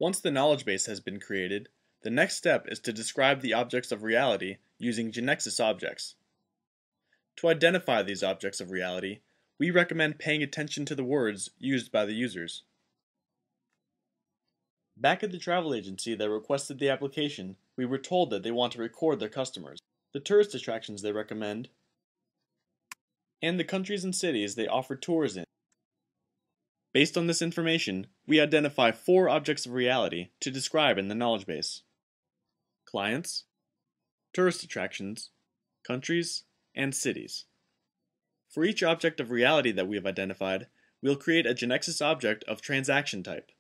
Once the knowledge base has been created, the next step is to describe the objects of reality using GeneXus objects. To identify these objects of reality, we recommend paying attention to the words used by the users. Back at the travel agency that requested the application, we were told that they want to record their customers, the tourist attractions they recommend, and the countries and cities they offer tours in. Based on this information, we identify 4 objects of reality to describe in the knowledge base: clients, tourist attractions, countries, and cities. For each object of reality that we have identified, we'll create a GeneXus object of transaction type.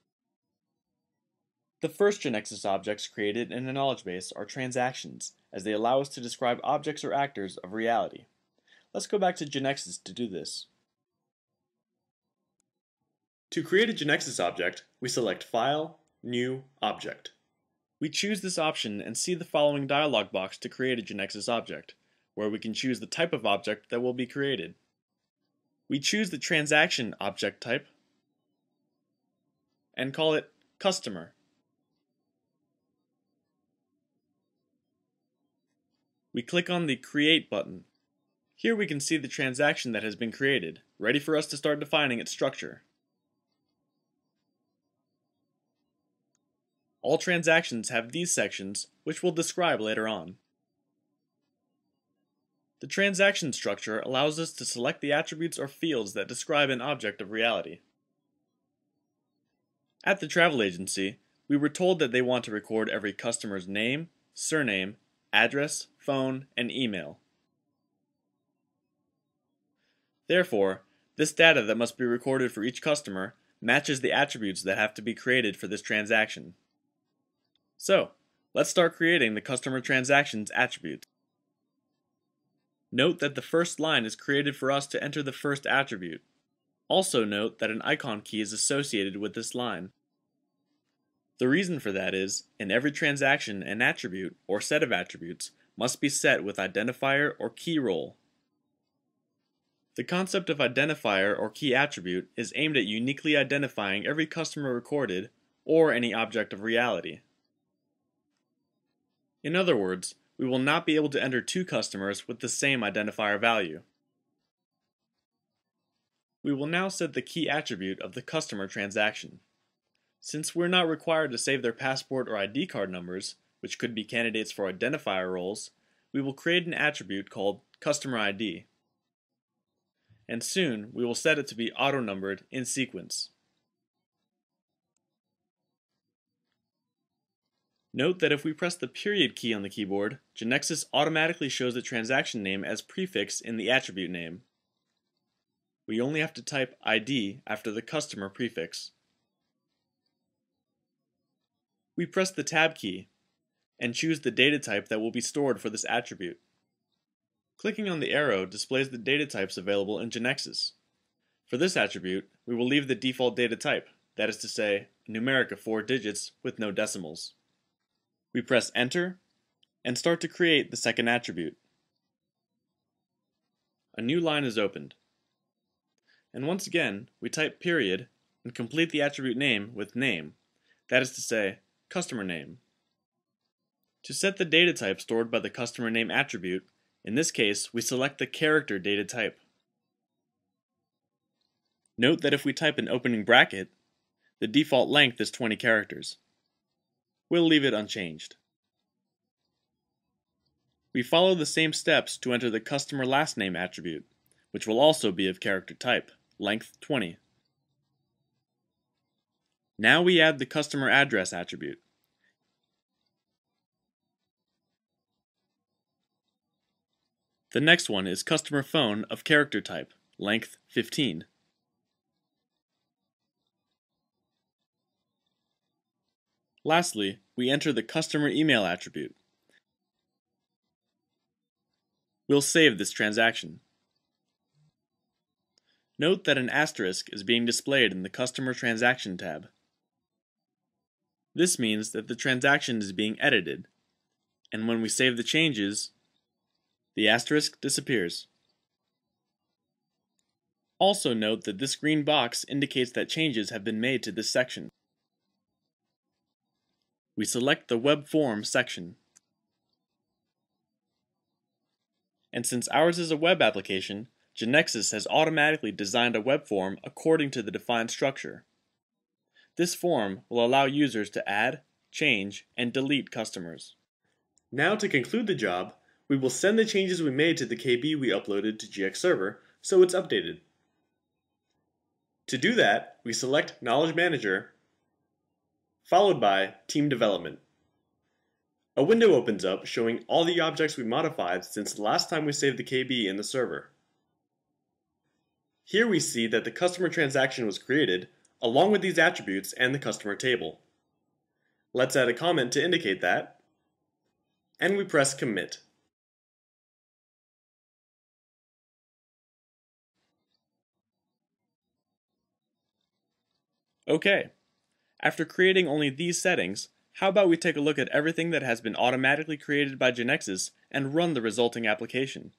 The first GeneXus objects created in the knowledge base are transactions, as they allow us to describe objects or actors of reality. Let's go back to GeneXus to do this. To create a GeneXus object, we select File, New, Object. We choose this option and see the following dialog box to create a GeneXus object, where we can choose the type of object that will be created. We choose the transaction object type and call it Customer. We click on the Create button. Here we can see the transaction that has been created, ready for us to start defining its structure. All transactions have these sections, which we'll describe later on. The transaction structure allows us to select the attributes or fields that describe an object of reality. At the travel agency, we were told that they want to record every customer's name, surname, address, phone, and email. Therefore, this data that must be recorded for each customer matches the attributes that have to be created for this transaction. So, let's start creating the customer transactions attributes. Note that the first line is created for us to enter the first attribute. Also note that an icon key is associated with this line. The reason for that is, in every transaction, an attribute, or set of attributes, must be set with identifier or key role. The concept of identifier or key attribute is aimed at uniquely identifying every customer recorded, or any object of reality. In other words, we will not be able to enter 2 customers with the same identifier value. We will now set the key attribute of the customer transaction. Since we're not required to save their passport or ID card numbers, which could be candidates for identifier roles, we will create an attribute called Customer ID. And soon, we will set it to be auto-numbered in sequence. Note that if we press the period key on the keyboard, GeneXus automatically shows the transaction name as prefix in the attribute name. We only have to type ID after the customer prefix. We press the tab key and choose the data type that will be stored for this attribute. Clicking on the arrow displays the data types available in GeneXus. For this attribute, we will leave the default data type, that is to say, a numeric of 4 digits with no decimals. We press Enter and start to create the second attribute. A new line is opened. And once again, we type period and complete the attribute name with name, that is to say, customer name. To set the data type stored by the customer name attribute, in this case, we select the character data type. Note that if we type an opening bracket, the default length is 20 characters. We'll leave it unchanged. We follow the same steps to enter the customer last name attribute, which will also be of character type, length 20. Now we add the customer address attribute. The next one is customer phone of character type, length 15. Lastly, we enter the customer email attribute. We'll save this transaction. Note that an asterisk is being displayed in the Customer Transaction tab. This means that the transaction is being edited, and when we save the changes, the asterisk disappears. Also note that this green box indicates that changes have been made to this section. We select the Webform section. And since ours is a web application, GeneXus has automatically designed a web form according to the defined structure. This form will allow users to add, change, and delete customers. Now to conclude the job, we will send the changes we made to the KB we uploaded to GX Server so it's updated. To do that, we select Knowledge Manager, followed by Team Development. A window opens up showing all the objects we modified since the last time we saved the KB in the server. Here we see that the customer transaction was created, along with these attributes and the customer table. Let's add a comment to indicate that, and we press Commit. Okay, after creating only these settings, how about we take a look at everything that has been automatically created by GeneXus and run the resulting application.